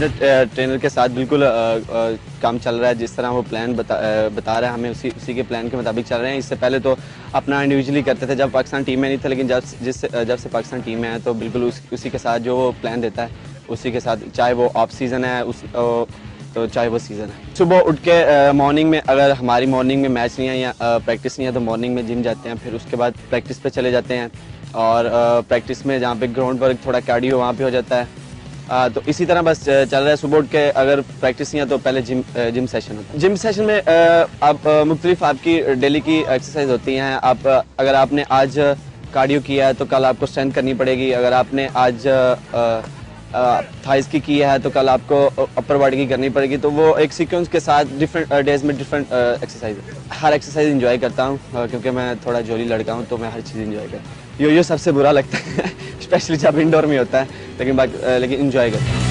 Trainer के साथ बिल्कुल काम चल रहा है। जिस तरह वो प्लान बता रहा है हमें, उसी के प्लान के मुताबिक चल रहे हैं। इससे पहले तो अपना इंडिविजुअली करते थे जब पाकिस्तान टीम में नहीं था, लेकिन जब से पाकिस्तान टीम में आया तो बिल्कुल उसी के साथ जो वो प्लान देता है उसी के साथ, चाहे वो ऑफ सीज़न है तो चाहे वो सीज़न है। सुबह उठ के मॉर्निंग में, अगर हमारी मॉर्निंग में मैच नहीं है या प्रैक्टिस नहीं है तो मॉर्निंग में जिम जाते हैं, फिर उसके बाद प्रैक्टिस पे चले जाते हैं। और प्रैक्टिस में जहाँ पे ग्राउंड पर थोड़ा कार्डियो वहाँ पे हो जाता है। तो इसी तरह बस चल रहा है। सुबह उठ के अगर प्रैक्टिस नहीं है तो पहले जिम सेशन होता है। जिम सेशन में आप मुख्तलिफ आपकी डेली की एक्सरसाइज होती हैं। आप अगर आपने आज कार्डियो किया है तो कल आपको स्ट्रेंथ करनी पड़ेगी। अगर आपने आज थाइस की है तो कल आपको अपर बॉडी की करनी पड़ेगी। तो वो एक सीक्वेंस के साथ डिफरेंट डेज में डिफरेंट एक्सरसाइज, हर एक्सरसाइज इंजॉय करता हूँ क्योंकि मैं थोड़ा जोली लड़का हूँ तो मैं हर चीज़ इंजॉय करता हूँ। यो सबसे बुरा लगता है स्पेशली जब इंडोर में होता है, लेकिन इंजॉय करता हूँ।